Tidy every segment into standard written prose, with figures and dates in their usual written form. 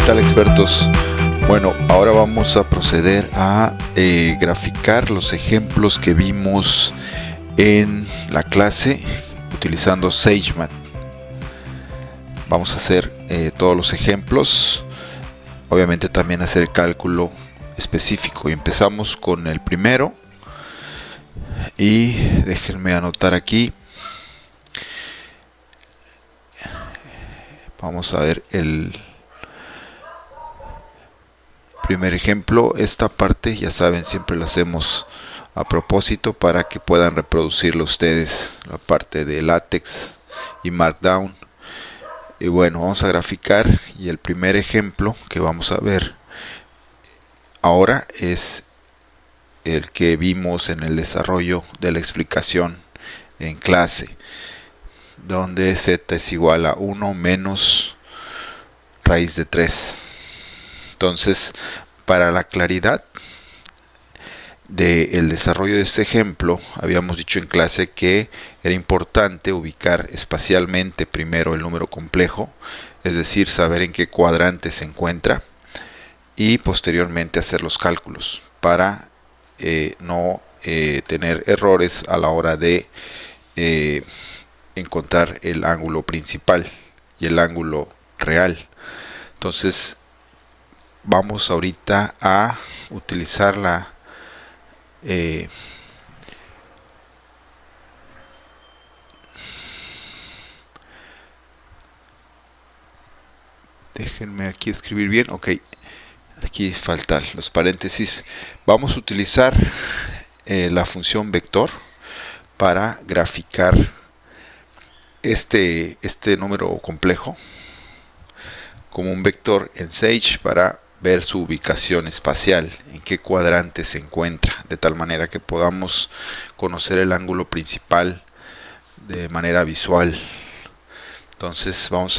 tal, expertos? Bueno, ahora vamos a proceder a graficar los ejemplos que vimos en la clase utilizando SageMath. Vamos a hacer todos los ejemplos, obviamente también hacer cálculo específico, y empezamos con el primero. Y déjenme anotar aquí. Vamos a ver el primer ejemplo. Esta parte, ya saben, siempre la hacemos a propósito para que puedan reproducirlo ustedes, la parte de LaTeX y Markdown. Y bueno, vamos a graficar, y el primer ejemplo que vamos a ver ahora es el que vimos en el desarrollo de la explicación en clase, donde z es igual a 1 menos raíz de 3. Entonces, para la claridad del desarrollo de este ejemplo, habíamos dicho en clase que era importante ubicar espacialmente primero el número complejo, es decir, saber en qué cuadrante se encuentra, y posteriormente hacer los cálculos para no tener errores a la hora de encontrar el ángulo principal y el ángulo real. Entonces vamos ahorita a utilizar la déjenme aquí escribir bien. Ok, aquí faltan los paréntesis. Vamos a utilizar la función vector para graficar este número complejo como un vector en Sage, para ver su ubicación espacial, en qué cuadrante se encuentra, de tal manera que podamos conocer el ángulo principal de manera visual. Entonces vamos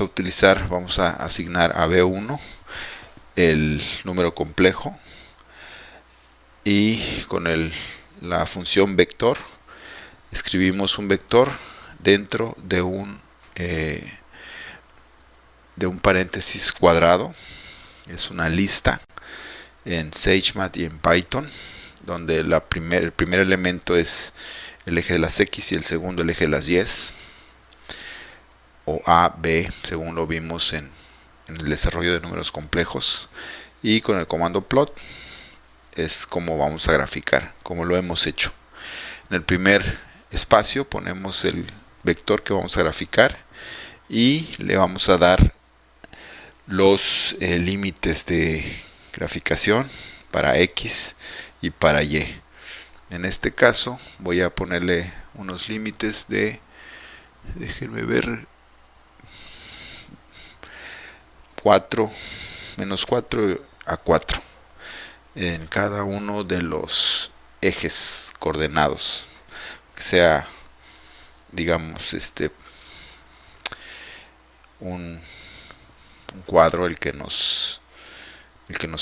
a asignar a B1 el número complejo, y con la función vector escribimos un vector dentro de un paréntesis cuadrado. Es una lista en SageMath y en Python, donde el primer elemento es el eje de las X y el segundo el eje de las Y, o A, B, según lo vimos en el desarrollo de números complejos. Y con el comando plot es como vamos a graficar, como lo hemos hecho. En el primer espacio ponemos el vector que vamos a graficar, y le vamos a dar los límites de graficación para X y para Y. En este caso voy a ponerle unos límites de, déjenme ver, 4, menos 4 a 4 en cada uno de los ejes coordenados, que sea, digamos, un cuadro el que nos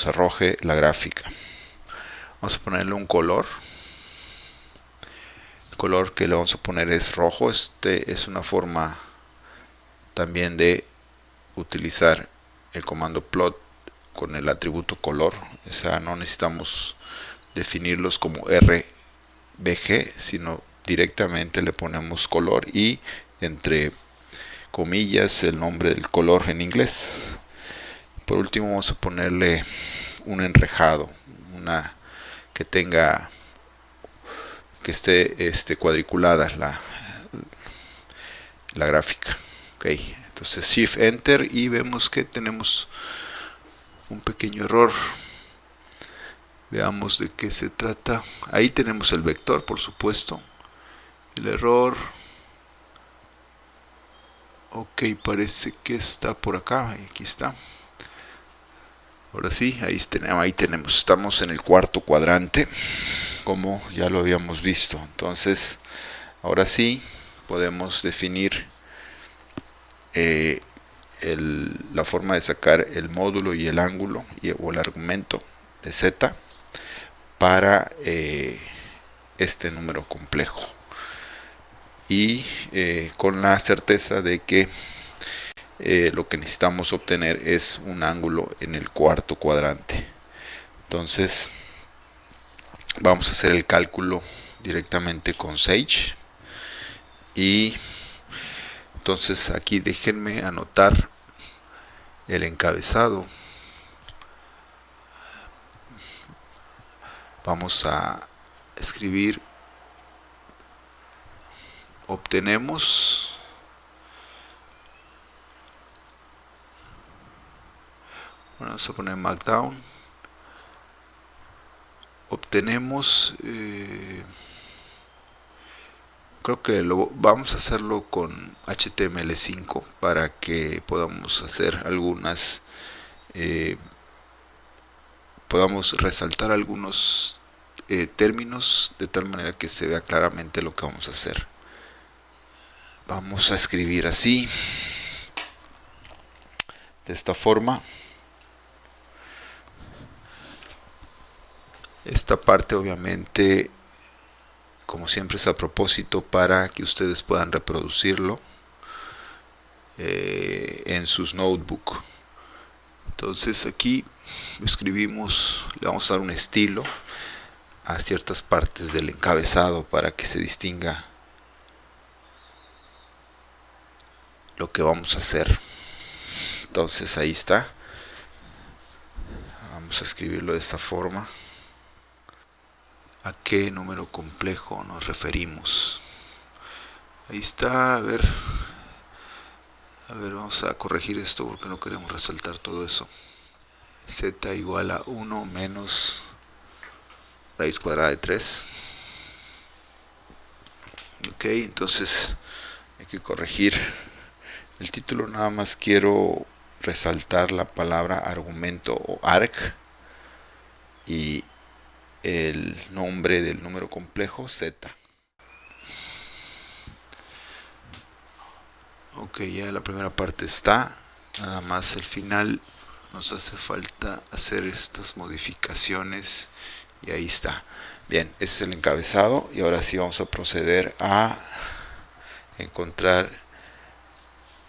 arroje la gráfica. Vamos a ponerle un color. El color que le vamos a poner es rojo. Es una forma también de utilizar el comando plot con el atributo color. O sea, no necesitamos definirlos como RBG, sino directamente le ponemos color y entre comillas el nombre del color en inglés. Por último vamos a ponerle un enrejado, que esté cuadriculada la gráfica. Okay. Entonces Shift Enter, y vemos que tenemos un pequeño error. Veamos de qué se trata. Ahí tenemos el vector, por supuesto. El error, ok, parece que está por acá. Aquí está. Ahora sí, ahí tenemos, estamos en el cuarto cuadrante, como ya lo habíamos visto. Entonces, ahora sí, podemos definir la forma de sacar el módulo y el ángulo o el argumento de z para este número complejo. Y con la certeza de que lo que necesitamos obtener es un ángulo en el cuarto cuadrante. Entonces vamos a hacer el cálculo directamente con Sage. Y entonces aquí déjenme anotar el encabezado. Vamos a escribir: obtenemos vamos a poner Markdown. Obtenemos creo que vamos a hacerlo con HTML5 para que podamos hacer algunas podamos resaltar algunos términos de tal manera que se vea claramente lo que vamos a hacer. Vamos a escribir así, de esta forma. Esta parte obviamente, como siempre, es a propósito para que ustedes puedan reproducirlo en sus notebooks. Entonces aquí escribimos, le vamos a dar un estilo a ciertas partes del encabezado para que se distinga lo que vamos a hacer. Entonces ahí está. Vamos a escribirlo de esta forma. ¿A qué número complejo nos referimos? Ahí está. A ver, vamos a corregir esto porque no queremos resaltar todo eso. Z igual a 1 menos raíz cuadrada de 3. Ok, entonces hay que corregir el título. Nada más quiero resaltar la palabra argumento o arg y el nombre del número complejo z. Ok, ya la primera parte está. Nada más el final nos hace falta hacer estas modificaciones y ahí está. Bien, este es el encabezado y ahora sí vamos a proceder a encontrar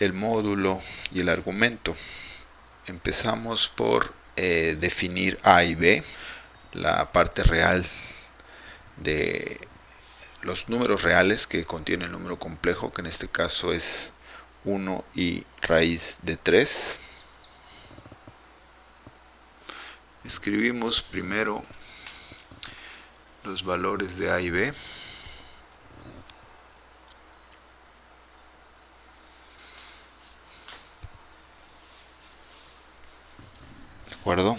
el módulo y el argumento. Empezamos por definir A y B, la parte real de los números reales que contiene el número complejo, que en este caso es 1 y raíz de 3. Escribimos primero los valores de A y B. ¿De acuerdo?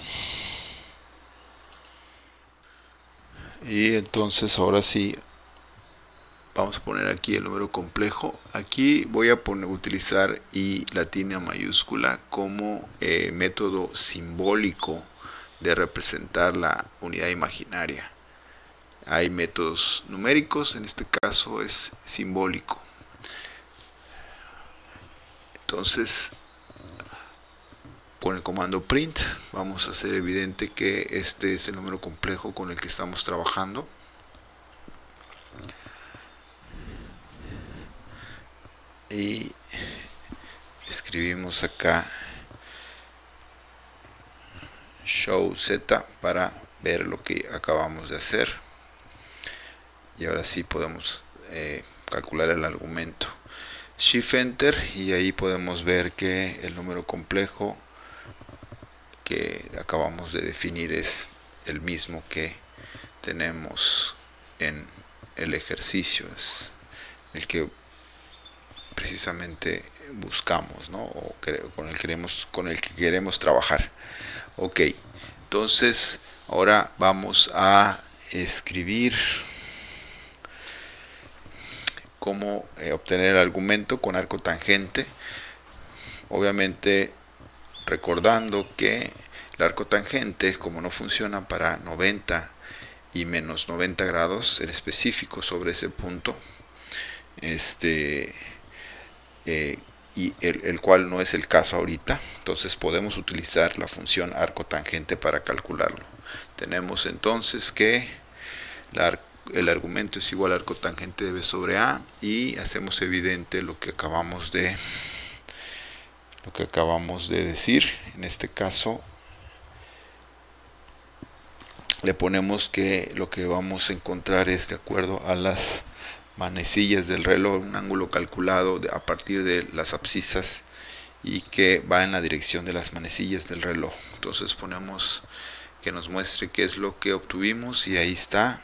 Y entonces ahora sí vamos a poner aquí el número complejo. Aquí voy a utilizar I latina mayúscula como método simbólico de representar la unidad imaginaria. Hay métodos numéricos, en este caso es simbólico. Entonces, con el comando print vamos a hacer evidente que este es el número complejo con el que estamos trabajando. Y escribimos acá show z para ver lo que acabamos de hacer. Y ahora sí podemos calcular el argumento. Shift enter y ahí podemos ver que el número complejo que acabamos de definir es el mismo que tenemos en el ejercicio, es el que precisamente buscamos, ¿no? O con el que queremos trabajar. Ok, entonces ahora vamos a escribir cómo obtener el argumento con arco tangente. Obviamente recordando que el arco tangente, como no funciona para 90 y menos 90 grados en específico sobre ese punto, y el cual no es el caso ahorita, entonces podemos utilizar la función arco tangente para calcularlo. Tenemos entonces que el argumento es igual a arco tangente de b sobre a y hacemos evidente lo que acabamos de lo que acabamos de decir. En este caso le ponemos que lo que vamos a encontrar es de acuerdo a las manecillas del reloj, un ángulo calculado a partir de las abscisas y que va en la dirección de las manecillas del reloj. Entonces ponemos que nos muestre qué es lo que obtuvimos y ahí está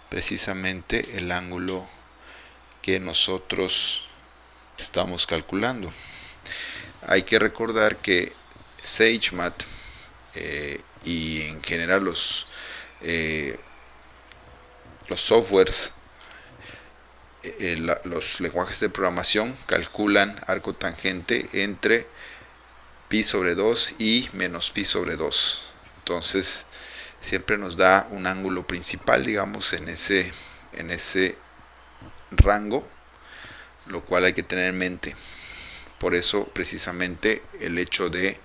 precisamente el ángulo que nosotros estamos calculando. Hay que recordar que SageMath y en general los softwares, los lenguajes de programación calculan arco tangente entre pi sobre 2 y menos pi sobre 2. Entonces siempre nos da un ángulo principal, digamos, en ese rango, lo cual hay que tener en mente. Por eso precisamente el hecho de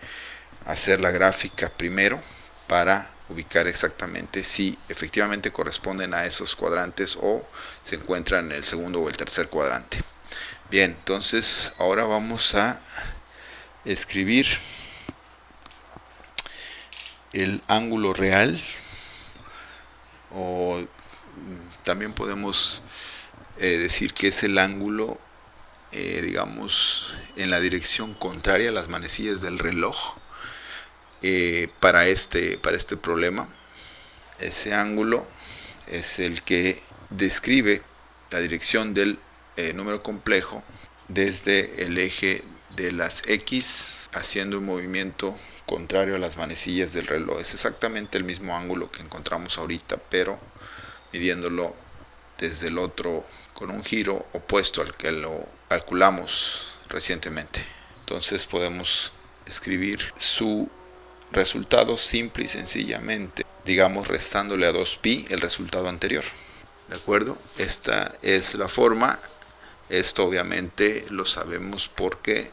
hacer la gráfica primero para ubicar exactamente si efectivamente corresponden a esos cuadrantes o se encuentran en el segundo o el tercer cuadrante. Bien, entonces ahora vamos a escribir el ángulo real, o también podemos decir que es el ángulo digamos en la dirección contraria a las manecillas del reloj. Para este problema, ese ángulo es el que describe la dirección del número complejo desde el eje de las X haciendo un movimiento contrario a las manecillas del reloj. Es exactamente el mismo ángulo que encontramos ahorita, pero midiéndolo desde el otro con un giro opuesto al que lo calculamos recientemente. Entonces podemos escribir su resultado simple y sencillamente, digamos restándole a 2pi el resultado anterior. ¿De acuerdo? Esta es la forma. Esto obviamente lo sabemos porque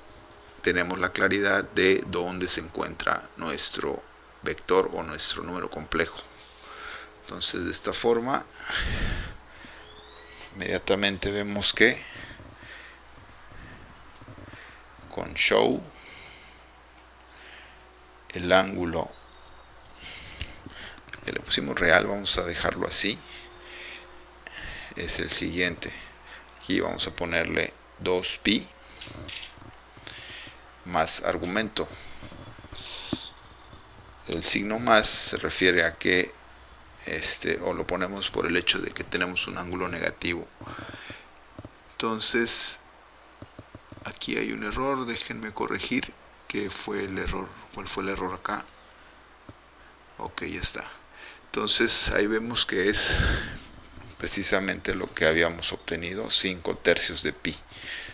tenemos la claridad de dónde se encuentra nuestro vector o nuestro número complejo. Entonces de esta forma inmediatamente vemos que con show el ángulo que le pusimos real, vamos a dejarlo así, es el siguiente. Aquí vamos a ponerle 2pi más argumento. El signo más se refiere a que o lo ponemos por el hecho de que tenemos un ángulo negativo. Entonces aquí hay un error, déjenme corregir qué fue el error. ¿Cuál fue el error acá? Ok, ya está. Entonces ahí vemos que es precisamente lo que habíamos obtenido, 5/3 de pi.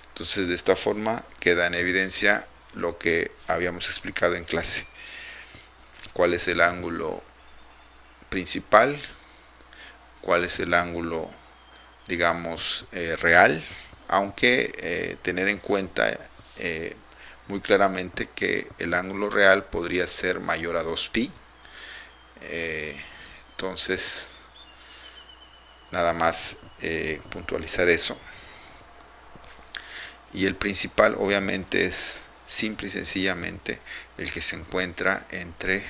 Entonces de esta forma queda en evidencia lo que habíamos explicado en clase. ¿Cuál es el ángulo principal? ¿Cuál es el ángulo, digamos, real? Aunque tener en cuenta muy claramente que el ángulo real podría ser mayor a 2pi. Entonces nada más puntualizar eso. Y el principal obviamente es simple y sencillamente el que se encuentra entre,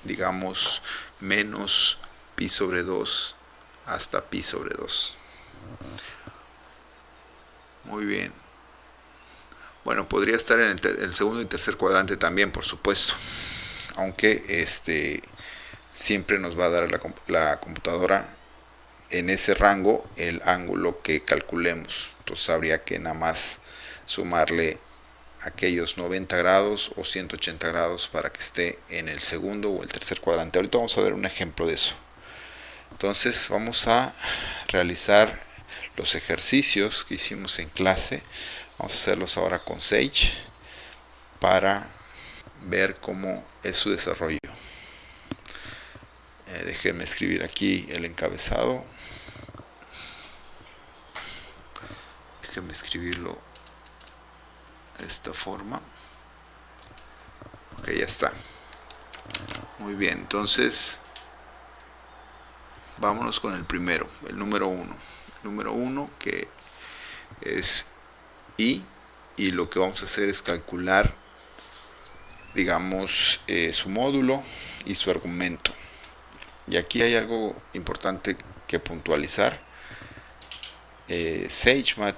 digamos, menos pi sobre 2 hasta pi sobre 2. Muy bien. Bueno, podría estar en el segundo y tercer cuadrante también, por supuesto. Aunque siempre nos va a dar la computadora en ese rango el ángulo que calculemos. Entonces habría que nada más sumarle aquellos 90 grados o 180 grados para que esté en el segundo o el tercer cuadrante. Ahorita vamos a ver un ejemplo de eso. Entonces vamos a realizar los ejercicios que hicimos en clase. Vamos a hacerlos ahora con Sage para ver cómo es su desarrollo. Déjenme escribir aquí el encabezado. Déjenme escribirlo de esta forma. Ok, ya está. Muy bien, entonces vámonos con el primero, el número 1. El número 1 que es I y lo que vamos a hacer es calcular, digamos, su módulo y su argumento. Y aquí hay algo importante que puntualizar. SageMath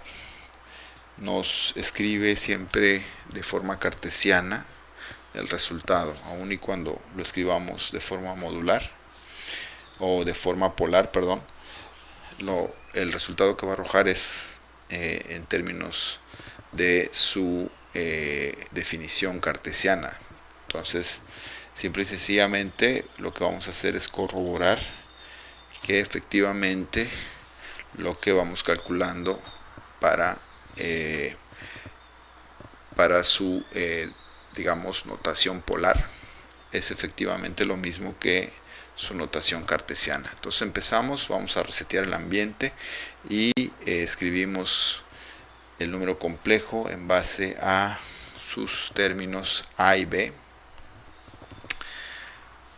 nos escribe siempre de forma cartesiana el resultado, aun y cuando lo escribamos de forma modular o de forma polar, perdón, el resultado que va a arrojar es en términos de su definición cartesiana. Entonces, simple y sencillamente lo que vamos a hacer es corroborar que efectivamente lo que vamos calculando para su digamos notación polar es efectivamente lo mismo que su notación cartesiana. Entonces empezamos, vamos a resetear el ambiente y escribimos el número complejo en base a sus términos A y B.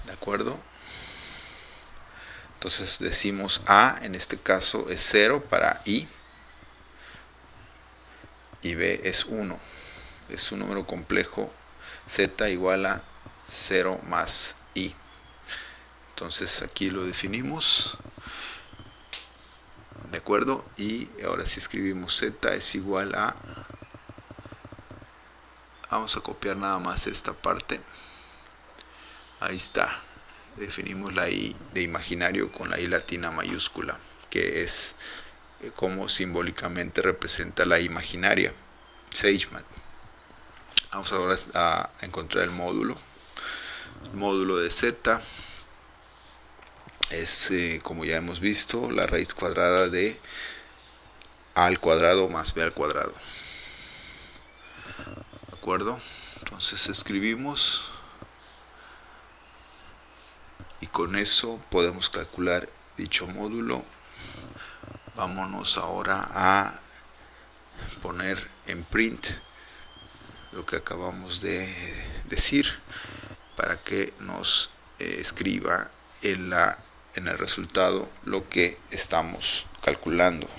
¿De acuerdo? Entonces decimos A, en este caso es 0 para I, y B es 1. Es un número complejo Z igual a 0 más I. Entonces aquí lo definimos. ¿De acuerdo? Y ahora si escribimos Z es igual a... Vamos a copiar nada más esta parte. Ahí está. Definimos la I de imaginario con la I latina mayúscula, que es como simbólicamente representa la imaginaria. SageMath. Vamos ahora a encontrar el módulo. El módulo de Z es, como ya hemos visto, la raíz cuadrada de A al cuadrado más B al cuadrado. ¿De acuerdo? Entonces escribimos y con eso podemos calcular dicho módulo. Vámonos ahora a poner en print lo que acabamos de decir para que nos escriba en el resultado lo que estamos calculando.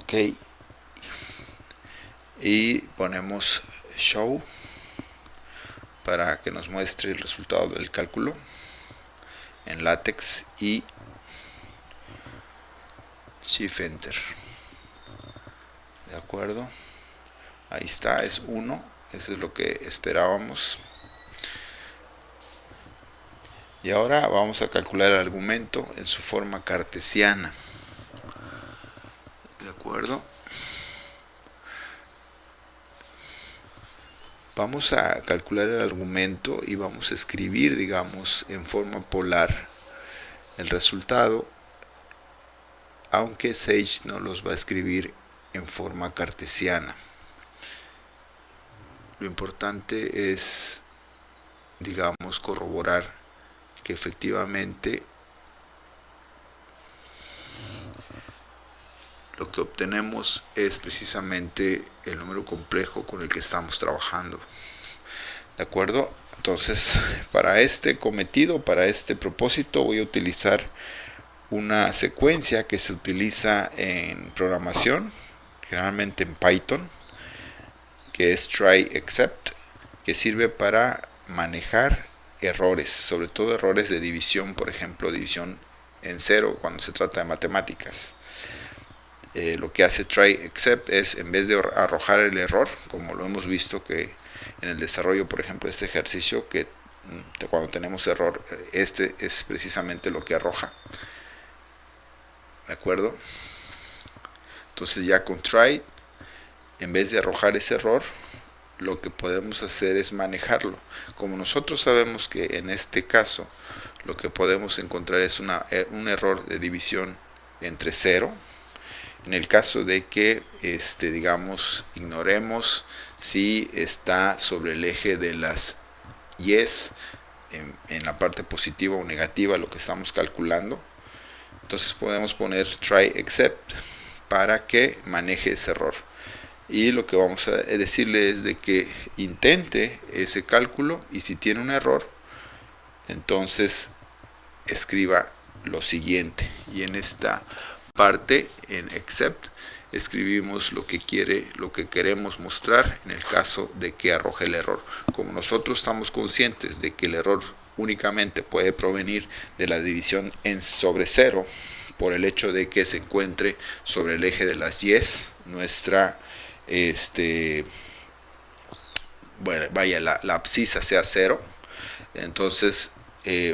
Ok, y ponemos show para que nos muestre el resultado del cálculo en LaTeX y Shift Enter. De acuerdo, ahí está, es 1, eso es lo que esperábamos. Y ahora vamos a calcular el argumento en su forma cartesiana. De acuerdo, vamos a calcular el argumento y vamos a escribir, digamos, en forma polar el resultado, aunque Sage no los va a escribir en forma cartesiana. Lo importante es, digamos, corroborar que efectivamente lo que obtenemos es precisamente el número complejo con el que estamos trabajando. ¿De acuerdo? Entonces, para este cometido, para este propósito, voy a utilizar una secuencia que se utiliza en programación, generalmente en Python, que es try except, que sirve para manejar errores, sobre todo errores de división, por ejemplo, división en cero cuando se trata de matemáticas. Lo que hace try except es, en vez de arrojar el error, como lo hemos visto que en el desarrollo, por ejemplo, de este ejercicio, que cuando tenemos error, este es precisamente lo que arroja. ¿De acuerdo? Entonces ya con try, en vez de arrojar ese error, lo que podemos hacer es manejarlo. Como nosotros sabemos que en este caso lo que podemos encontrar es un error de división entre 0, en el caso de que digamos ignoremos si está sobre el eje de las yes en la parte positiva o negativa lo que estamos calculando, entonces podemos poner try except para que maneje ese error. Y lo que vamos a decirle es de que intente ese cálculo y si tiene un error, entonces escriba lo siguiente. Y en esta parte, en except, escribimos lo que queremos mostrar en el caso de que arroje el error. Como nosotros estamos conscientes de que el error únicamente puede provenir de la división en sobre 0 por el hecho de que se encuentre sobre el eje de las Y's, nuestra la abscisa sea 0, entonces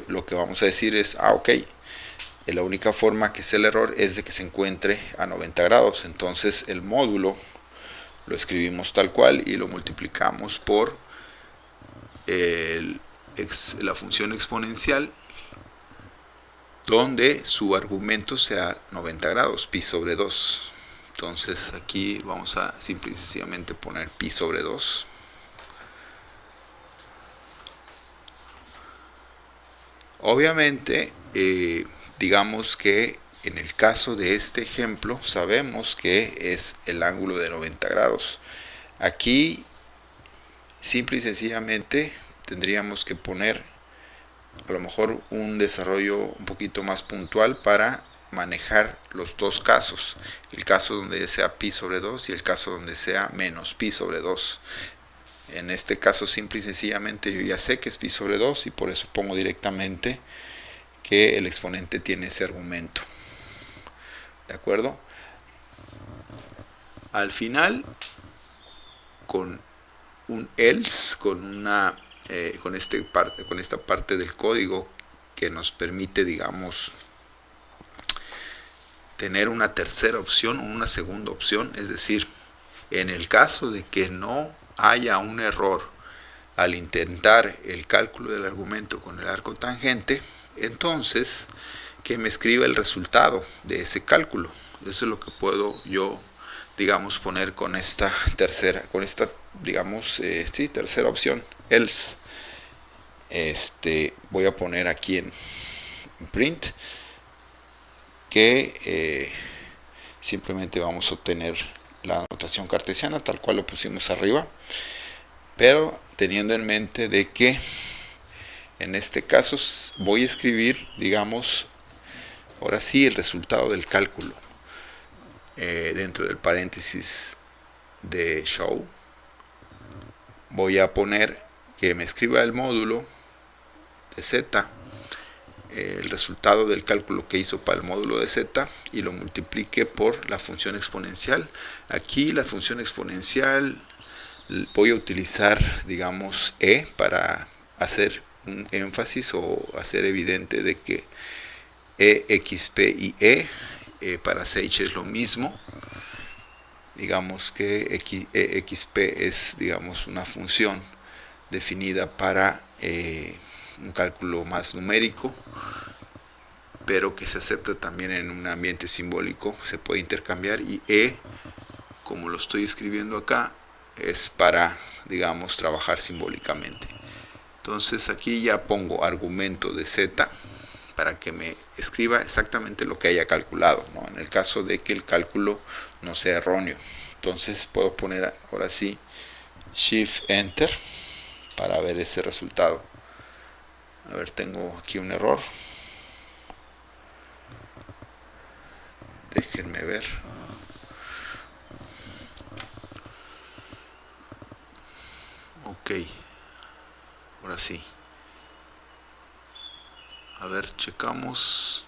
lo que vamos a decir es, ok, la única forma que es el error es de que se encuentre a 90 grados, entonces el módulo lo escribimos tal cual y lo multiplicamos por la función exponencial, donde su argumento sea 90 grados, pi sobre 2. Entonces aquí vamos a simple y sencillamente poner pi sobre 2. Obviamente, digamos que en el caso de este ejemplo sabemos que es el ángulo de 90 grados. Aquí simple y sencillamente tendríamos que poner a lo mejor un desarrollo un poquito más puntual para manejar los dos casos, el caso donde sea pi sobre 2 y el caso donde sea menos pi sobre 2. En este caso simple y sencillamente yo ya sé que es pi sobre 2 y por eso pongo directamente que el exponente tiene ese argumento. ¿De acuerdo? Al final, con un else, con esta parte del código que nos permite, digamos, tener una tercera opción o una segunda opción, es decir, en el caso de que no haya un error al intentar el cálculo del argumento con el arco tangente, entonces que me escriba el resultado de ese cálculo. Eso es lo que puedo yo, digamos, poner con esta tercera, digamos, tercera opción, else. Voy a poner aquí en print que simplemente vamos a obtener la notación cartesiana tal cual lo pusimos arriba, pero teniendo en mente de que en este caso voy a escribir, digamos, ahora sí el resultado del cálculo dentro del paréntesis de show. Voy a poner que me escriba el módulo de z, el resultado del cálculo que hizo para el módulo de z, y lo multiplique por la función exponencial. Aquí la función exponencial voy a utilizar, digamos, para hacer un énfasis o hacer evidente de que exp y para Sage es lo mismo. Digamos que exp es, digamos, una función definida para un cálculo más numérico, pero que se acepta también en un ambiente simbólico, se puede intercambiar, y como lo estoy escribiendo acá, es para, digamos, trabajar simbólicamente. Entonces aquí ya pongo argumento de z para que me escriba exactamente lo que haya calculado, ¿no? En el caso de que el cálculo no sea erróneo. Entonces puedo poner ahora sí Shift Enter para ver ese resultado. A ver, tengo aquí un error. Déjenme ver. Ok. Ahora sí. A ver, checamos.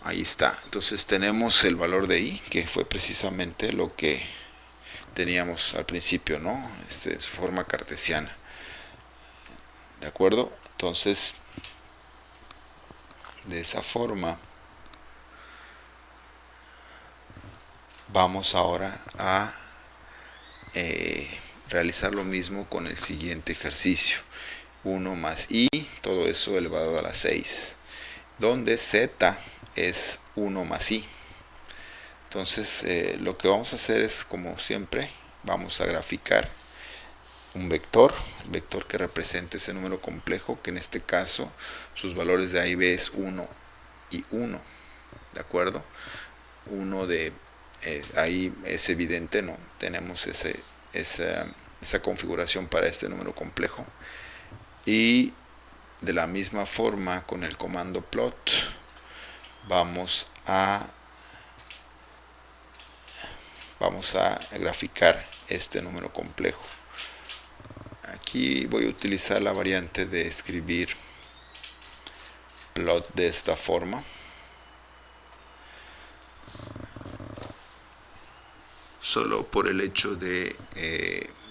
Ahí está. Entonces tenemos el valor de i, que fue precisamente lo que teníamos al principio, ¿no? Su forma cartesiana. ¿De acuerdo? Entonces, de esa forma, vamos ahora a realizar lo mismo con el siguiente ejercicio. 1 más i, todo eso elevado a la 6, donde z es 1 más i. Entonces lo que vamos a hacer es, como siempre, vamos a graficar un vector, el vector que represente ese número complejo, que en este caso sus valores de a y b es 1 y 1, ¿de acuerdo? 1 de ahí es evidente, no tenemos esa configuración para este número complejo. Y de la misma forma, con el comando plot, vamos a vamos a graficar este número complejo. Aquí voy a utilizar la variante de escribir plot de esta forma. Solo por el hecho de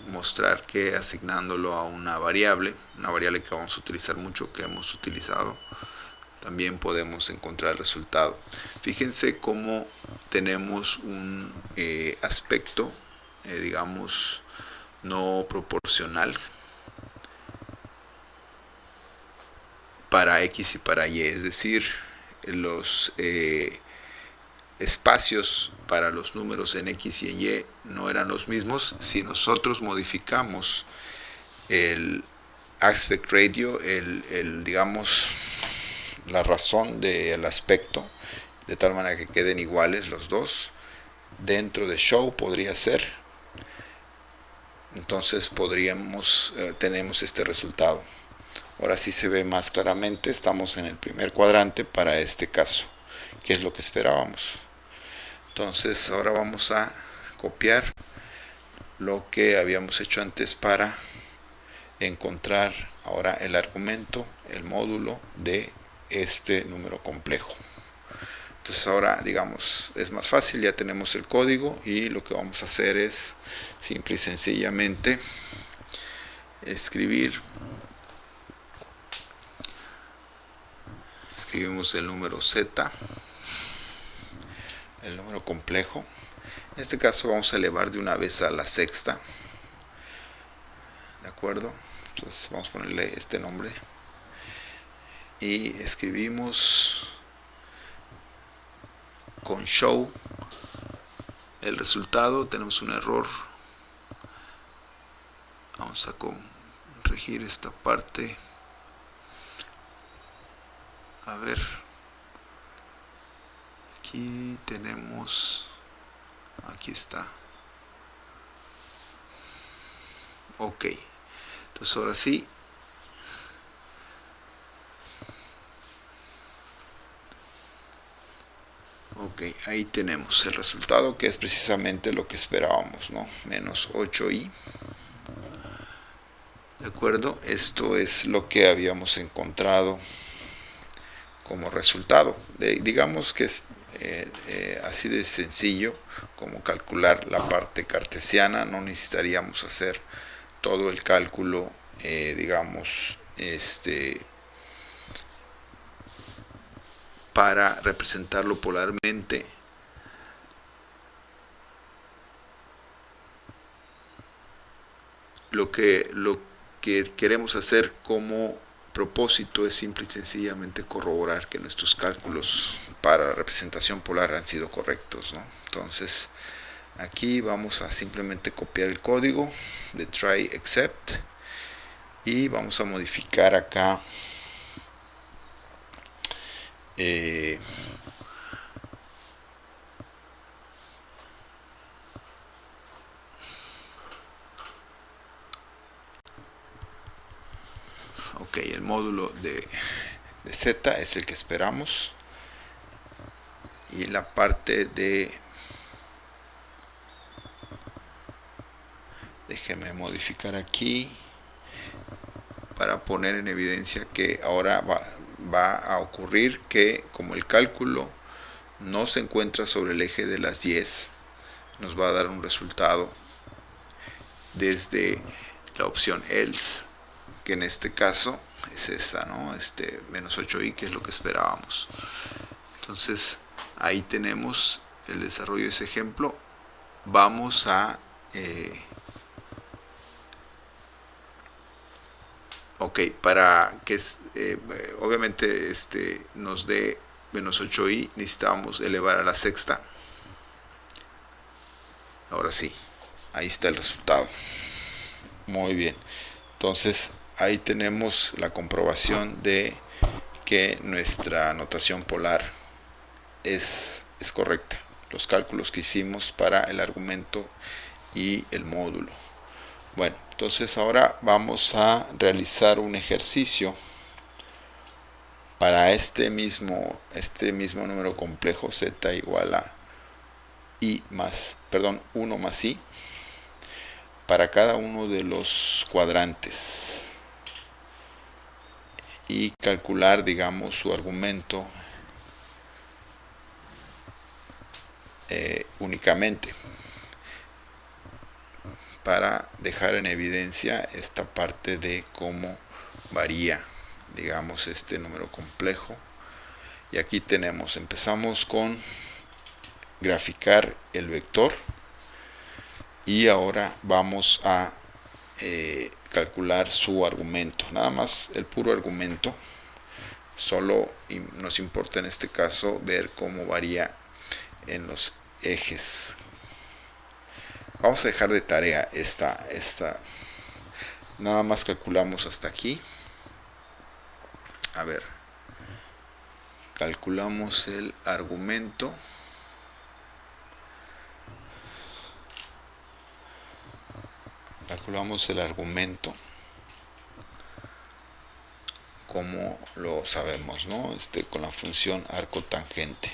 mostrar que asignándolo a una variable que vamos a utilizar mucho, que hemos utilizado, también podemos encontrar el resultado. Fíjense cómo tenemos un aspecto, digamos, no proporcional para X y para Y, es decir, los espacios para los números en X y en Y no eran los mismos. Si nosotros modificamos el aspect ratio, digamos, la razón del aspecto, de tal manera que queden iguales los dos, dentro de show podría ser, entonces tenemos este resultado. Ahora sí se ve más claramente, estamos en el primer cuadrante para este caso, que es lo que esperábamos. Entonces ahora vamos a copiar lo que habíamos hecho antes para encontrar ahora el argumento, el módulo de este número complejo. Entonces ahora, digamos, es más fácil, ya tenemos el código y lo que vamos a hacer es simple y sencillamente escribimos el número z, el número complejo. En este caso vamos a elevar de una vez a la sexta, ¿de acuerdo? Entonces vamos a ponerle este nombre y escribimos con show el resultado. Tenemos un error, vamos a corregir esta parte. A ver, aquí tenemos, aquí está. Ok, entonces ahora sí, ok, ahí tenemos el resultado, que es precisamente lo que esperábamos, ¿no? Menos 8i. De acuerdo, esto es lo que habíamos encontrado como resultado. Digamos que es así de sencillo como calcular la parte cartesiana. No necesitaríamos hacer todo el cálculo, digamos, para representarlo polarmente. Lo que queremos hacer como propósito es simple y sencillamente corroborar que nuestros cálculos para la representación polar han sido correctos, ¿no? Entonces aquí vamos a simplemente copiar el código de try except y vamos a modificar acá ok, el módulo de z es el que esperamos y la parte de, déjeme modificar aquí para poner en evidencia que ahora va a ocurrir que como el cálculo no se encuentra sobre el eje de las y's, nos va a dar un resultado desde la opción else, que en este caso es esta, ¿no? Menos 8i, que es lo que esperábamos. Entonces ahí tenemos el desarrollo de ese ejemplo. Vamos a ok, para que obviamente nos dé menos 8i, necesitamos elevar a la sexta. Ahora sí, ahí está el resultado. Muy bien, entonces ahí tenemos la comprobación de que nuestra notación polar es correcta. Los cálculos que hicimos para el argumento y el módulo. Bueno, entonces ahora vamos a realizar un ejercicio para este mismo número complejo z igual a i más perdón, 1 más i para cada uno de los cuadrantes y calcular, digamos, su argumento únicamente, para dejar en evidencia esta parte de cómo varía, digamos, este número complejo. Y aquí tenemos, empezamos con graficar el vector y ahora vamos a calcular su argumento, nada más el puro argumento. Solo nos importa en este caso ver cómo varía en los ejes. Vamos a dejar de tarea esta nada más calculamos hasta aquí. A ver, calculamos el argumento. Calculamos el argumento como lo sabemos, ¿no? Con la función arco tangente.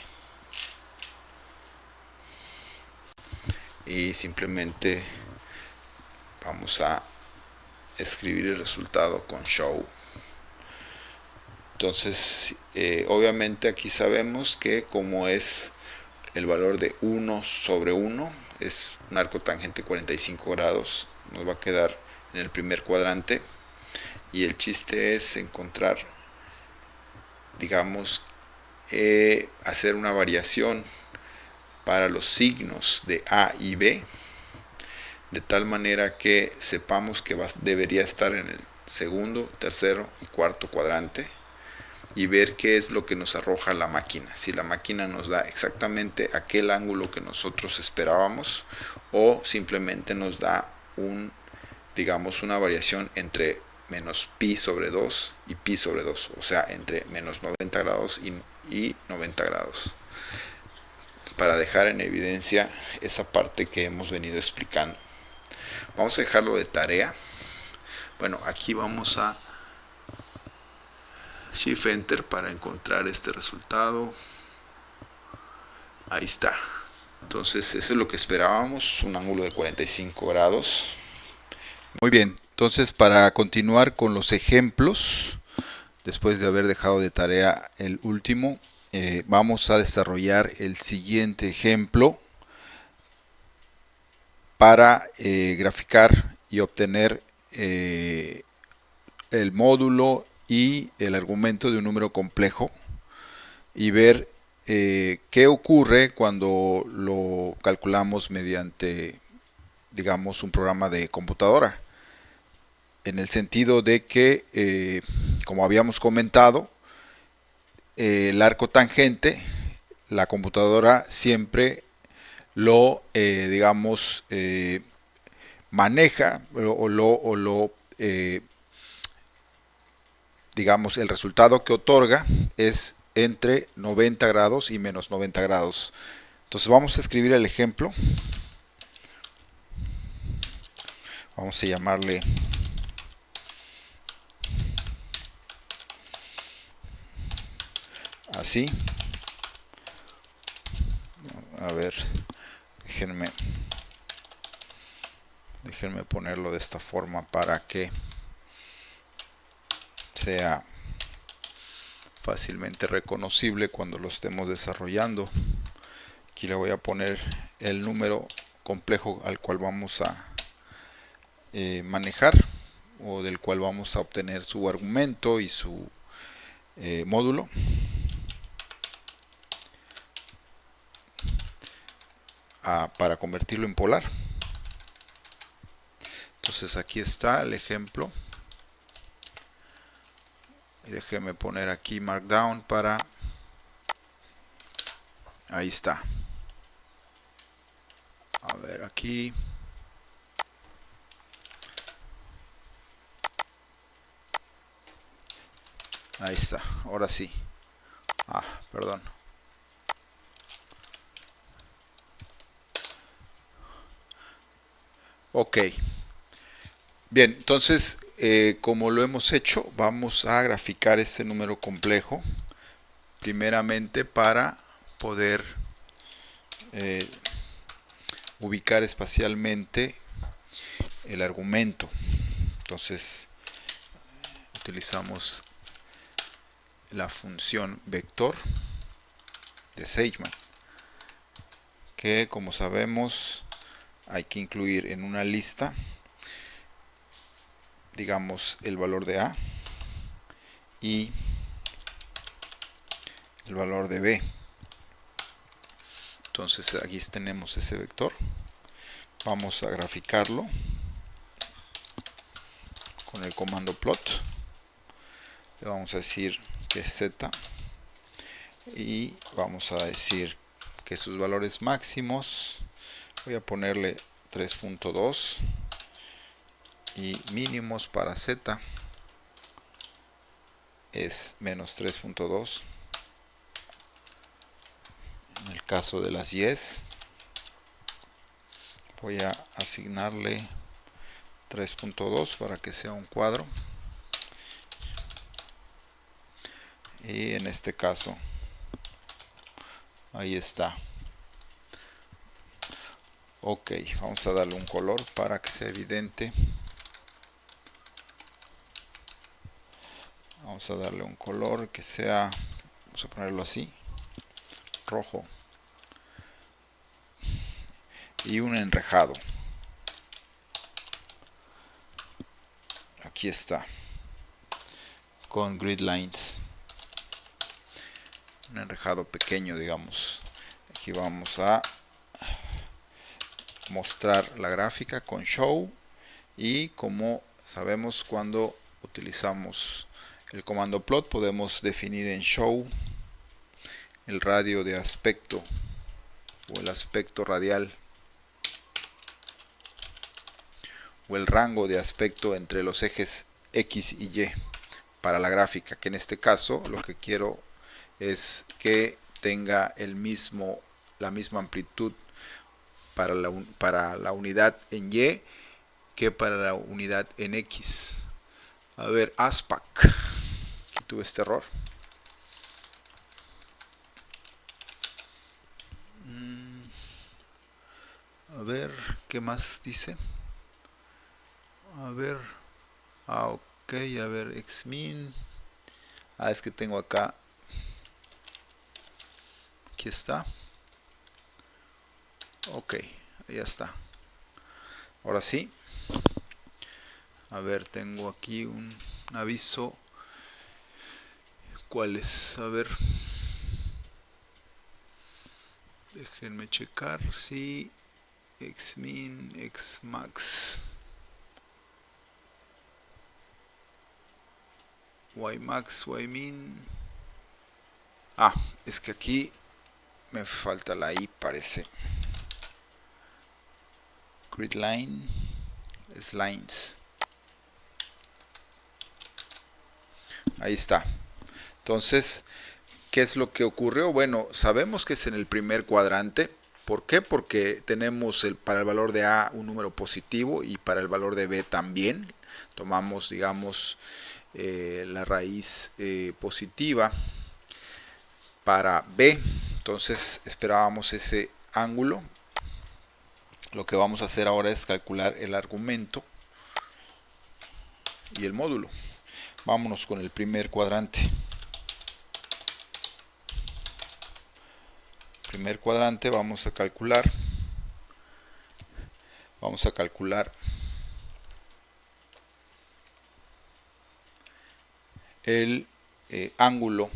Y simplemente vamos a escribir el resultado con show. Entonces, obviamente aquí sabemos que como es el valor de 1 sobre 1, es un arco tangente 45 grados, nos va a quedar en el primer cuadrante. Y el chiste es encontrar, digamos, hacer una variación para los signos de A y B, de tal manera que sepamos que debería estar en el segundo, tercero y cuarto cuadrante, y ver qué es lo que nos arroja la máquina, si la máquina nos da exactamente aquel ángulo que nosotros esperábamos o simplemente nos da digamos, una variación entre menos pi sobre 2 y pi sobre 2, o sea, entre menos 90 grados y 90 grados, para dejar en evidencia esa parte que hemos venido explicando. Vamos a dejarlo de tarea. Bueno, aquí vamos a Shift Enter para encontrar este resultado. Ahí está. Entonces eso es lo que esperábamos, un ángulo de 45 grados. Muy bien, entonces para continuar con los ejemplos, después de haber dejado de tarea el último, vamos a desarrollar el siguiente ejemplo para graficar y obtener el módulo y el argumento de un número complejo y ver qué ocurre cuando lo calculamos mediante, digamos, un programa de computadora, en el sentido de que, como habíamos comentado, el arco tangente, la computadora siempre lo, digamos, maneja digamos, el resultado que otorga es entre 90 grados y menos 90 grados. Entonces vamos a escribir el ejemplo. Vamos a llamarle así. A ver, déjenme ponerlo de esta forma para que sea fácilmente reconocible cuando lo estemos desarrollando. Aquí le voy a poner el número complejo al cual vamos a manejar, o del cual vamos a obtener su argumento y su módulo. Para convertirlo en polar. Entonces aquí está el ejemplo. Y déjeme poner aquí Markdown para... Ahí está. A ver aquí. Ahí está. Ahora sí. Perdón. Ok. Bien, entonces, como lo hemos hecho, vamos a graficar este número complejo. Primeramente para poder ubicar espacialmente el argumento. Entonces utilizamos la función vector de Seichmann, que como sabemos hay que incluir en una lista, digamos, el valor de A y el valor de B. Entonces aquí tenemos ese vector. Vamos a graficarlo con el comando plot. Le vamos a decir que es Z y vamos a decir que sus valores máximos, voy a ponerle 3.2 y mínimos para Z es menos 3.2. En el caso de las Y's voy a asignarle 3.2 para que sea un cuadro, y en este caso ahí está. Ok, vamos a darle un color para que sea evidente. Vamos a darle un color que sea, vamos a ponerlo así, rojo, y un enrejado. Aquí está, con grid lines, un enrejado pequeño, digamos. Aquí vamos a mostrar la gráfica con show, y como sabemos, cuando utilizamos el comando plot podemos definir en show el radio de aspecto o el aspecto radial o el rango de aspecto entre los ejes X y Y para la gráfica, que en este caso lo que quiero es que tenga la misma amplitud para la unidad en Y que para la unidad en X. A ver, ASPAC, aquí tuve este error. A ver, ¿qué más dice? A ver, ok, a ver, xmin. Es que tengo acá, aquí está. Ok, ya está. Ahora sí. A ver, tengo aquí un aviso. ¿Cuál es? A ver. Déjenme checar. Sí. Xmin, Xmax. Ymax, Ymin. Es que aquí me falta la I, parece. Grid line es lines. Ahí está. Entonces, ¿qué es lo que ocurrió? Bueno, sabemos que es en el primer cuadrante. ¿Por qué? Porque tenemos para el valor de A un número positivo y para el valor de B también. Tomamos, digamos, la raíz positiva para B. Entonces esperábamos ese ángulo. Lo que vamos a hacer ahora es calcular el argumento y el módulo. Vámonos con el primer cuadrante. Primer cuadrante vamos a calcular el ángulo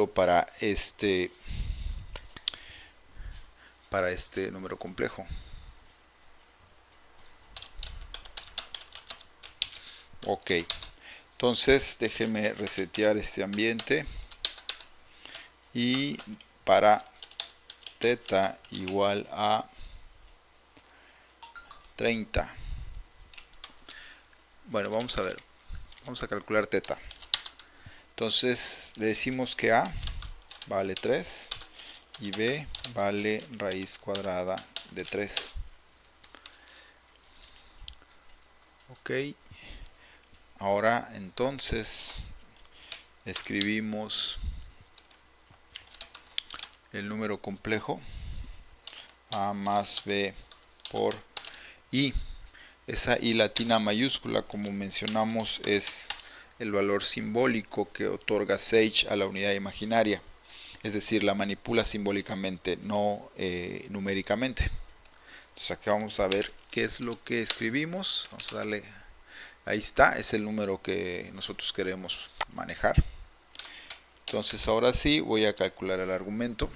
para este número complejo. Ok, entonces déjenme resetear este ambiente, y para teta igual a 30. Bueno, vamos a ver, vamos a calcular teta. Entonces le decimos que A vale 3 y B vale raíz cuadrada de 3. Ok, ahora entonces escribimos el número complejo a más b por i. Esa i latina mayúscula, como mencionamos, es el valor simbólico que otorga Sage a la unidad imaginaria, es decir, la manipula simbólicamente, no numéricamente. Entonces aquí vamos a ver qué es lo que escribimos. Vamos a darle, ahí está, es el número que nosotros queremos manejar. Entonces ahora sí voy a calcular el argumento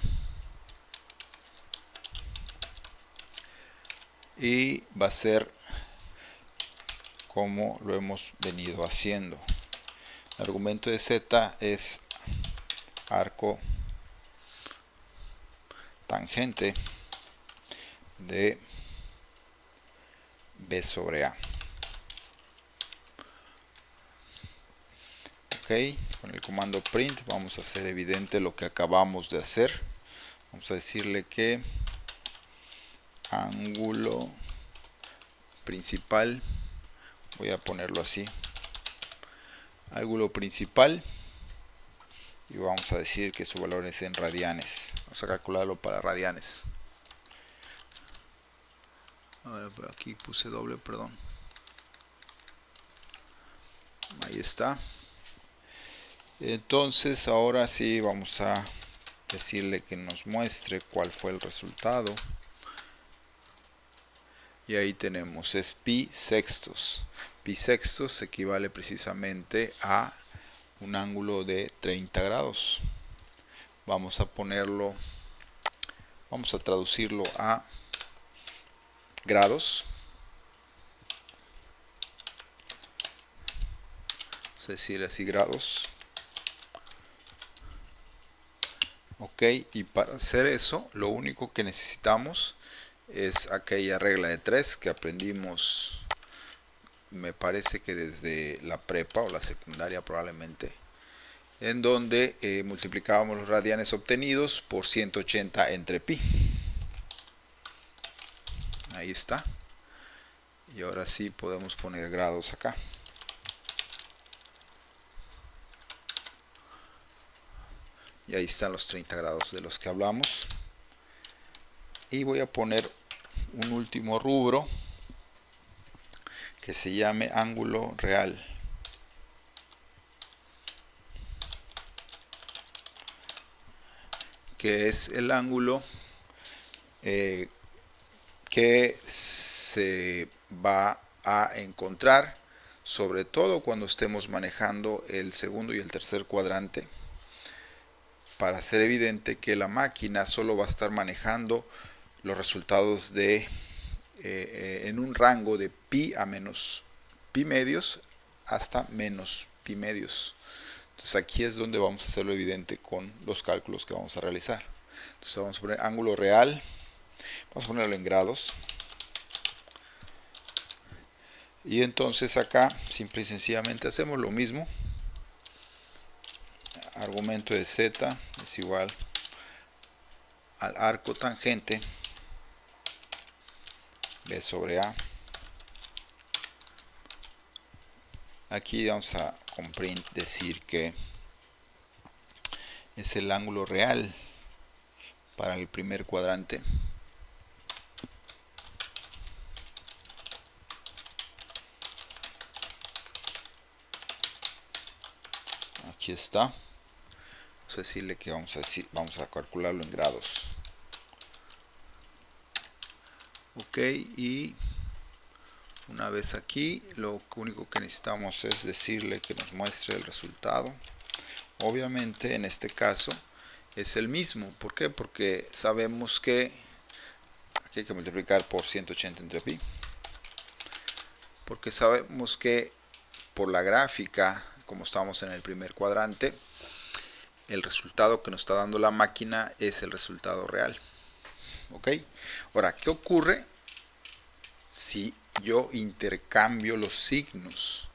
y va a ser como lo hemos venido haciendo. El argumento de z es arco tangente de b sobre a. Ok, con el comando print vamos a hacer evidente lo que acabamos de hacer. Vamos a decirle que ángulo principal, voy a ponerlo así, ángulo principal, y vamos a decir que su valor es en radianes. Vamos a calcularlo para radianes. Ahora por aquí puse doble, perdón. Ahí está. Entonces ahora sí vamos a decirle que nos muestre cuál fue el resultado. Y ahí tenemos, es pi sextos. Pi sextos equivale precisamente a un ángulo de 30 grados. Vamos a ponerlo, vamos a traducirlo a grados. Vamos a decir así, grados. Ok, y para hacer eso, lo único que necesitamos es aquella regla de 3 que aprendimos, me parece que desde la prepa o la secundaria probablemente, en donde multiplicábamos los radianes obtenidos por 180 entre pi. Ahí está. Y ahora sí podemos poner grados acá. Y ahí están los 30 grados de los que hablamos. Y voy a poner un último rubro que se llame ángulo real. Que es el ángulo que se va a encontrar, sobre todo cuando estemos manejando el segundo y el tercer cuadrante, para hacer evidente que la máquina solo va a estar manejando los resultados de en un rango de pi a menos pi medios hasta menos pi medios. Entonces aquí es donde vamos a hacerlo evidente con los cálculos que vamos a realizar. Entonces vamos a poner ángulo real, vamos a ponerlo en grados. Y entonces acá simple y sencillamente hacemos lo mismo. Argumento de z es igual al arco tangente b sobre a. Aquí vamos a con print decir que es el ángulo real para el primer cuadrante. Aquí está. Vamos a decirle que vamos a calcularlo en grados. Ok, y una vez aquí, lo único que necesitamos es decirle que nos muestre el resultado. Obviamente en este caso es el mismo. ¿Por qué? Porque sabemos que aquí hay que multiplicar por 180 entre pi. Porque sabemos que por la gráfica, como estamos en el primer cuadrante, el resultado que nos está dando la máquina es el resultado real. ¿Ok? Ahora, ¿qué ocurre si yo intercambio los signos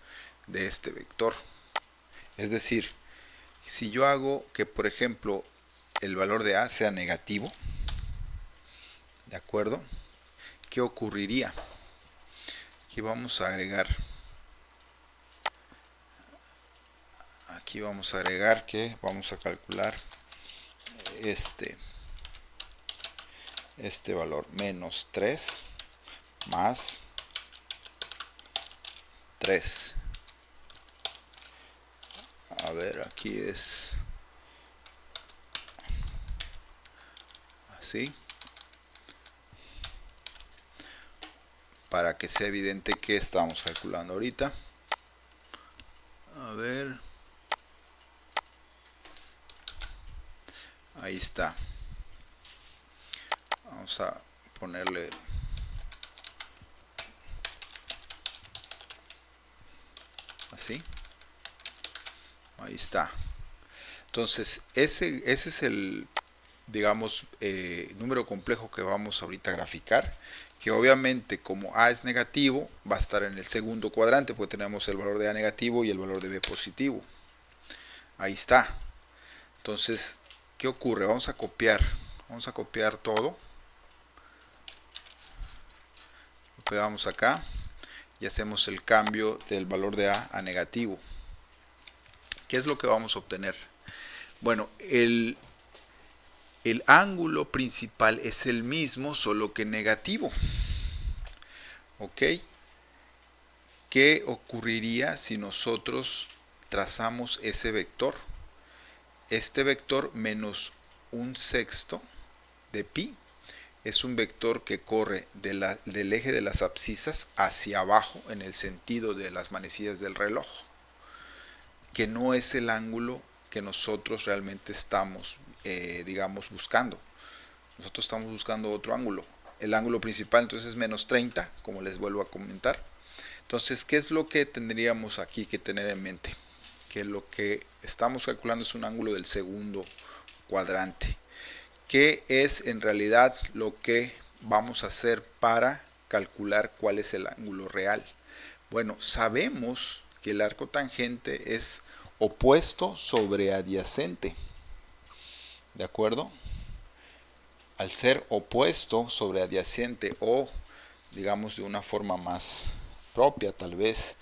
de este vector? Es decir, si yo hago que, por ejemplo, el valor de a sea negativo, ¿de acuerdo? ¿Qué ocurriría? Aquí vamos a agregar aquí vamos a agregar que vamos a calcular este valor menos 3 más 3. A ver, aquí es así, para que sea evidente que estamos calculando ahorita. A ver, ahí está. Vamos a ponerle así. Ahí está. Entonces ese es el, digamos, número complejo que vamos ahorita a graficar, que obviamente como A es negativo va a estar en el segundo cuadrante, porque tenemos el valor de A negativo y el valor de B positivo. Ahí está. Entonces, ¿qué ocurre? Vamos a copiar todo, lo pegamos acá y hacemos el cambio del valor de A a negativo. ¿Qué es lo que vamos a obtener? Bueno, el ángulo principal es el mismo, solo que negativo. ¿Ok? ¿Qué ocurriría si nosotros trazamos ese vector? Este vector menos 1/6 de pi es un vector que corre del eje de las abscisas hacia abajo en el sentido de las manecillas del reloj, que no es el ángulo que nosotros realmente estamos, digamos, buscando. Nosotros estamos buscando otro ángulo. El ángulo principal entonces es menos 30, como les vuelvo a comentar. Entonces, ¿qué es lo que tendríamos aquí que tener en mente? Que lo que estamos calculando es un ángulo del segundo cuadrante. ¿Qué es en realidad lo que vamos a hacer para calcular cuál es el ángulo real? Bueno, sabemos que el arco tangente es opuesto sobre adyacente. ¿De acuerdo? Al ser opuesto sobre adyacente, o digamos de una forma más propia tal vez,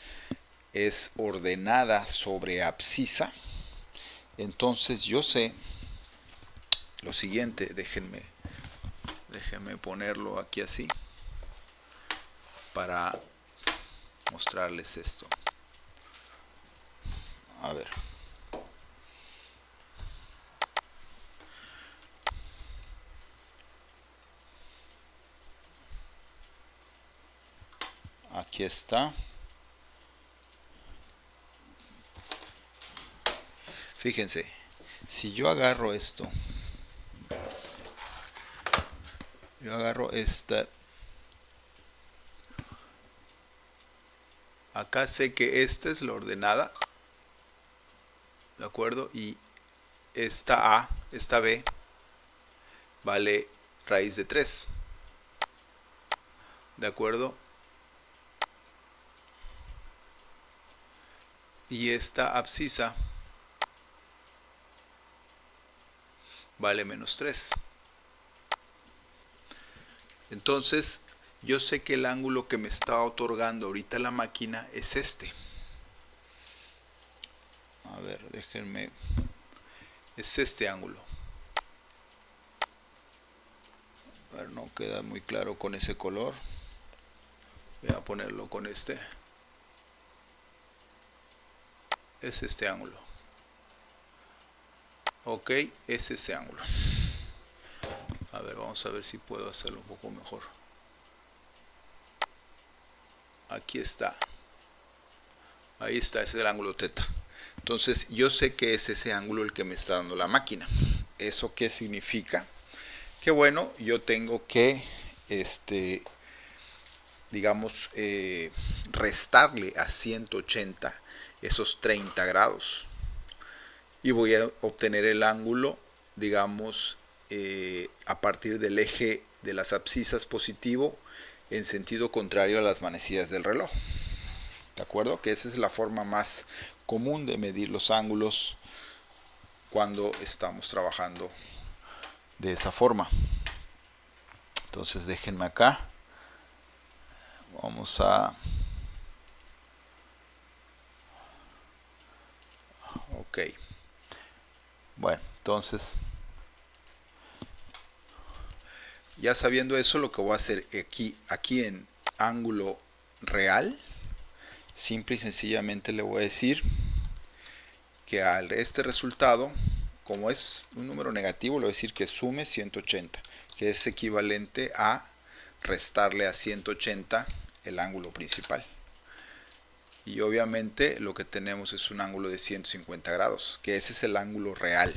es ordenada sobre abscisa, entonces yo sé lo siguiente. Déjenme ponerlo aquí así para mostrarles esto. A ver, aquí está. Fíjense, si yo agarro esto, yo agarro esta, acá sé que esta es la ordenada, ¿de acuerdo? Y esta A, esta B, vale raíz de 3, ¿de acuerdo? Y esta abscisa vale menos 3. Entonces, yo sé que el ángulo que me está otorgando ahorita la máquina es este. A ver, déjenme. Es este ángulo. A ver, no queda muy claro con ese color. Voy a ponerlo con este. Es este ángulo. Ok, es ese ángulo. A ver, vamos a ver si puedo hacerlo un poco mejor. Aquí está. Ahí está, ese es el ángulo teta. Entonces, yo sé que es ese ángulo el que me está dando la máquina. ¿Eso qué significa? Que bueno, yo tengo que, digamos, restarle a 180 esos 30 grados. Y voy a obtener el ángulo, digamos, a partir del eje de las abscisas positivo en sentido contrario a las manecillas del reloj. ¿De acuerdo? Que esa es la forma más común de medir los ángulos cuando estamos trabajando de esa forma. Entonces déjenme acá. Vamos a... Ok. Bueno, entonces, ya sabiendo eso, lo que voy a hacer aquí en ángulo real, simple y sencillamente le voy a decir que a este resultado, como es un número negativo, le voy a decir que sume 180, que es equivalente a restarle a 180 el ángulo principal. Y obviamente lo que tenemos es un ángulo de 150 grados, que ese es el ángulo real.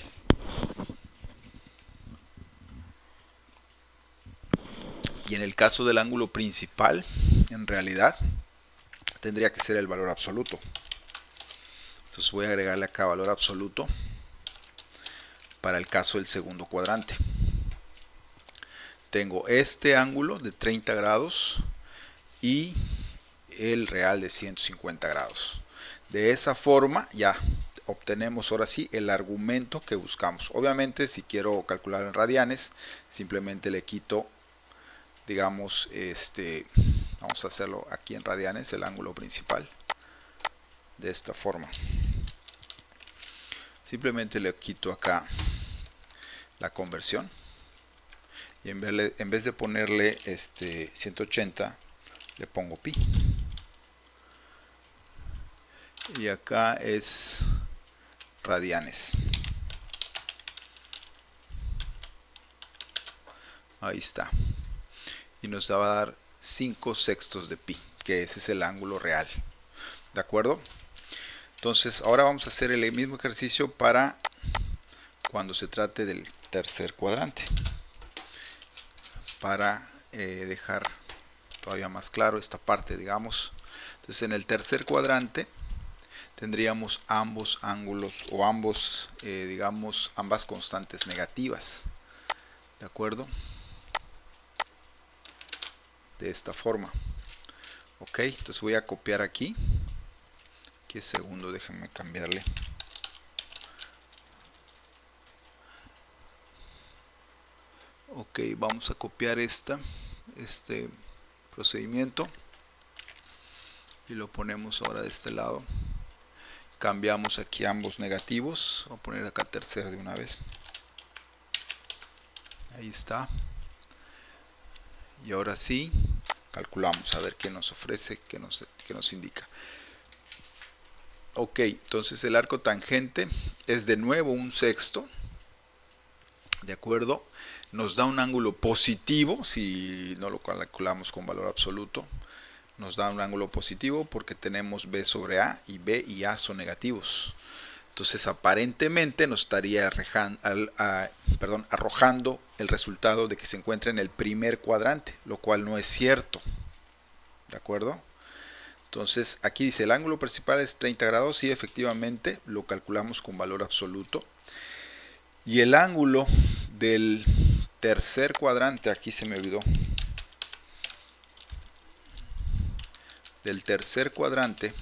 Y en el caso del ángulo principal, en realidad, tendría que ser el valor absoluto. Entonces voy a agregarle acá valor absoluto para el caso del segundo cuadrante. Tengo este ángulo de 30 grados y el real de 150 grados. De esa forma ya obtenemos ahora sí el argumento que buscamos. Obviamente si quiero calcular en radianes, simplemente le quito, digamos, vamos a hacerlo aquí en radianes, el ángulo principal, de esta forma. Simplemente le quito acá la conversión y en vez de ponerle 180, le pongo pi. Y acá es radianes. Ahí está. Y nos va a dar 5 sextos de pi, que ese es el ángulo real. ¿De acuerdo? Entonces ahora vamos a hacer el mismo ejercicio para cuando se trate del tercer cuadrante. Para dejar todavía más claro esta parte, digamos. Entonces en el tercer cuadrante tendríamos ambos ángulos o ambos, digamos, ambas constantes negativas. ¿De acuerdo? De esta forma. Ok, entonces voy a copiar aquí. Aquí es segundo, déjenme cambiarle. Ok, vamos a copiar este procedimiento y lo ponemos ahora de este lado. Cambiamos aquí ambos negativos. Voy a poner acá tercero de una vez. Ahí está. Y ahora sí, calculamos a ver qué nos ofrece, qué nos indica. Ok, entonces el arco tangente es de nuevo un sexto. ¿De acuerdo? Nos da un ángulo positivo, si no lo calculamos con valor absoluto. Nos da un ángulo positivo porque tenemos B sobre A y B y A son negativos. Entonces aparentemente nos estaría arrojando el resultado de que se encuentra en el primer cuadrante, lo cual no es cierto. ¿De acuerdo? Entonces aquí dice el ángulo principal es 30 grados y efectivamente lo calculamos con valor absoluto. Y el ángulo del tercer cuadrante, aquí se me olvidó, del tercer cuadrante,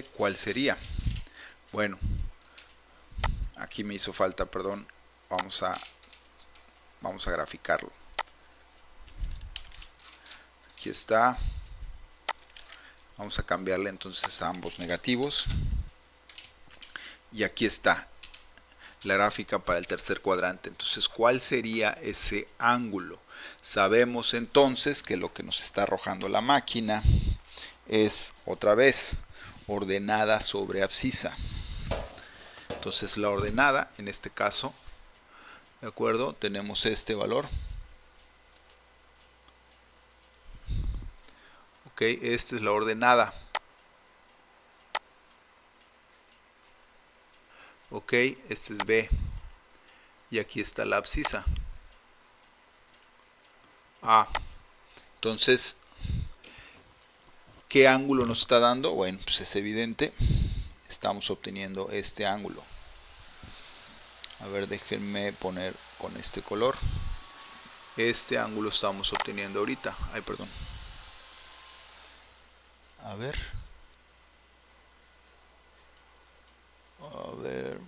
¿cuál sería? Bueno, aquí me hizo falta, perdón, vamos a graficarlo. Aquí está. Vamos a cambiarle entonces a ambos negativos. Y aquí está la gráfica para el tercer cuadrante. Entonces, ¿cuál sería ese ángulo? Sabemos entonces que lo que nos está arrojando la máquina es, otra vez, ordenada sobre abscisa. Entonces, la ordenada, en este caso, ¿de acuerdo? Tenemos este valor. Ok, esta es la ordenada. Ok, este es B. Y aquí está la abscisa. A. Entonces, ¿qué ángulo nos está dando? Bueno, pues es evidente. Estamos obteniendo este ángulo. A ver, déjenme poner con este color. Este ángulo estamos obteniendo ahorita. Ay, perdón. A ver. A ver.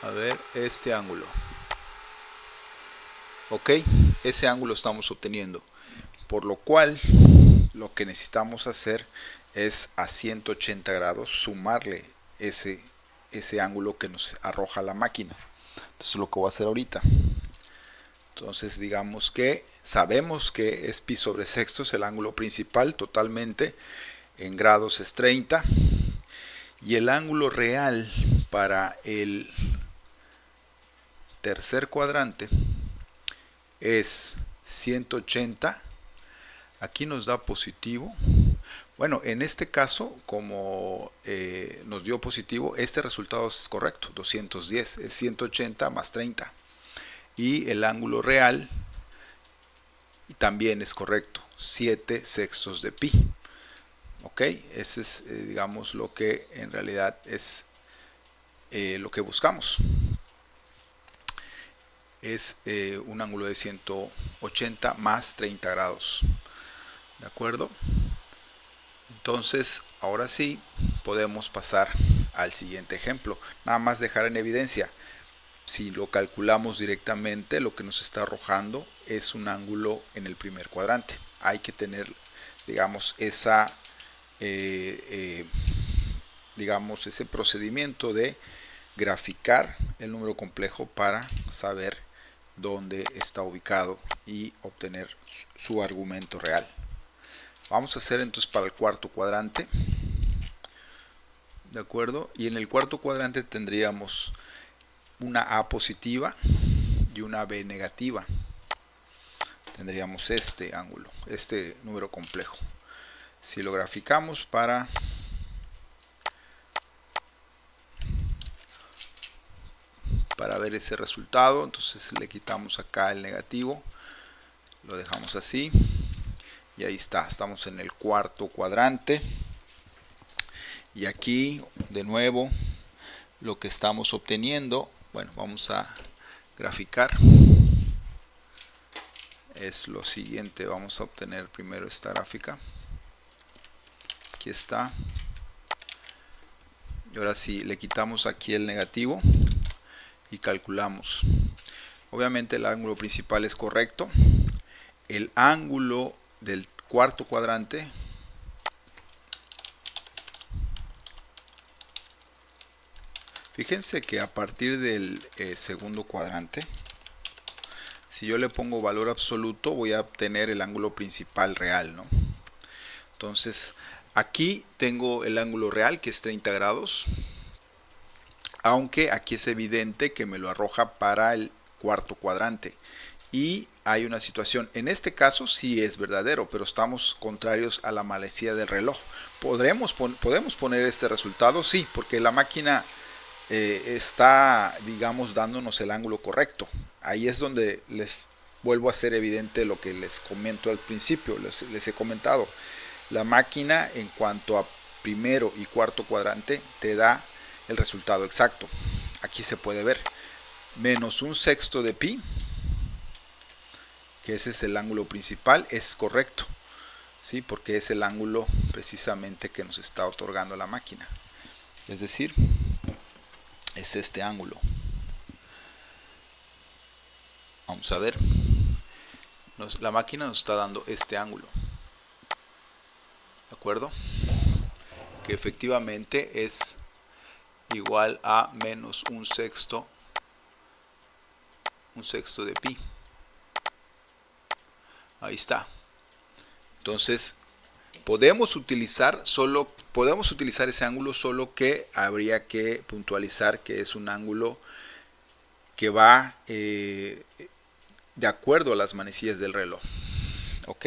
A ver, este ángulo. Ok, ese ángulo estamos obteniendo, por lo cual lo que necesitamos hacer es a 180 grados sumarle ese ángulo que nos arroja la máquina. Entonces lo que voy a hacer ahorita, entonces digamos que sabemos que es pi sobre sexto, es el ángulo principal totalmente, en grados es 30, y el ángulo real para el tercer cuadrante es 180. Aquí nos da positivo. Bueno, en este caso, como nos dio positivo, este resultado es correcto, 210, es 180 más 30. Y el ángulo real también es correcto, 7 sextos de pi. Ok, ese es, digamos, lo que en realidad es lo que buscamos. Es un ángulo de 180 más 30 grados. ¿De acuerdo? Entonces, ahora sí, podemos pasar al siguiente ejemplo. Nada más dejar en evidencia, si lo calculamos directamente, lo que nos está arrojando es un ángulo en el primer cuadrante. Hay que tener, digamos, digamos, ese procedimiento de graficar el número complejo para saber dónde está ubicado y obtener su argumento real. Vamos a hacer entonces para el cuarto cuadrante. ¿De acuerdo? Y en el cuarto cuadrante tendríamos una A positiva y una B negativa. Tendríamos este ángulo, este número complejo. Si lo graficamos para ver ese resultado, entonces le quitamos acá el negativo, lo dejamos así, y ahí está, estamos en el cuarto cuadrante. Y aquí, de nuevo, lo que estamos obteniendo, bueno, vamos a graficar, es lo siguiente. Vamos a obtener primero esta gráfica, aquí está, y ahora sí, le quitamos aquí el negativo y calculamos. Obviamente el ángulo principal es correcto, el ángulo del cuarto cuadrante fíjense que a partir del segundo cuadrante, si yo le pongo valor absoluto, voy a obtener el ángulo principal real, ¿no? Entonces, aquí tengo el ángulo real, que es 30 grados, aunque aquí es evidente que me lo arroja para el cuarto cuadrante. Y hay una situación, en este caso sí es verdadero, pero estamos contrarios a la manecilla del reloj. ¿Podemos poner este resultado? Sí, porque la máquina está, digamos, dándonos el ángulo correcto. Ahí es donde les vuelvo a hacer evidente lo que les comento al principio, les he comentado. La máquina, en cuanto a primero y cuarto cuadrante, te da el resultado exacto. Aquí se puede ver, menos un sexto de pi, que ese es el ángulo principal, es correcto, ¿sí? Porque es el ángulo precisamente que nos está otorgando la máquina. Es decir, es este ángulo. Vamos a ver. La máquina nos está dando este ángulo. ¿De acuerdo? Que efectivamente es igual a menos un sexto de pi. Ahí está. Entonces, podemos utilizar ese ángulo, solo que habría que puntualizar que es un ángulo que va de acuerdo a las manecillas del reloj. ¿Ok?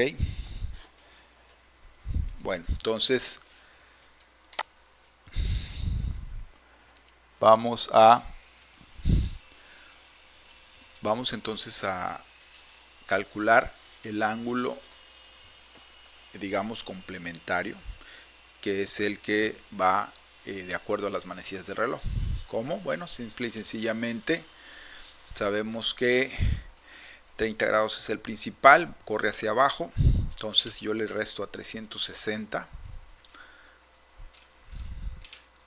Bueno, entonces vamos entonces a calcular el ángulo, digamos, complementario, que es el que va de acuerdo a las manecillas del reloj. ¿Cómo? Bueno, simple y sencillamente sabemos que 30 grados es el principal, corre hacia abajo, entonces yo le resto a 360.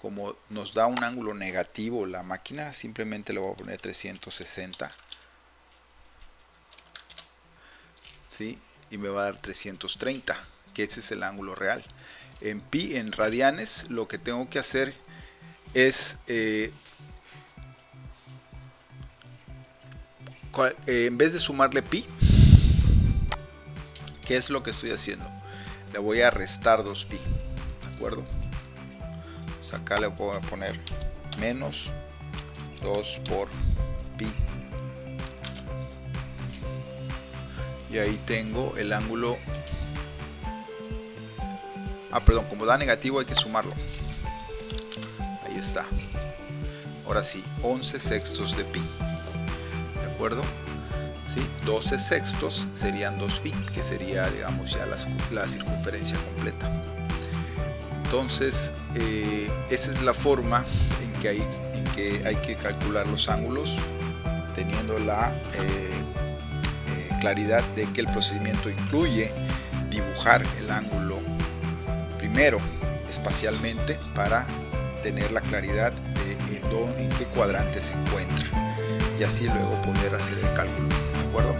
Como nos da un ángulo negativo la máquina, simplemente le voy a poner 360. ¿sí? Y me va a dar 330, que ese es el ángulo real. En pi, en radianes, lo que tengo que hacer es en vez de sumarle pi, ¿qué es lo que estoy haciendo? Le voy a restar 2pi, ¿de acuerdo? Pues acá le voy a poner menos 2 por pi. Y ahí tengo el ángulo. Perdón, como da negativo hay que sumarlo. Ahí está. Ahora sí, 11 sextos de pi. ¿De acuerdo? ¿Sí? 12 sextos serían 2pi, que sería, digamos, ya la circunferencia completa. Entonces, esa es la forma en que hay que calcular los ángulos, teniendo la claridad de que el procedimiento incluye dibujar el ángulo primero espacialmente para tener la claridad de en qué cuadrante se encuentra, y así luego poder hacer el cálculo, ¿de acuerdo?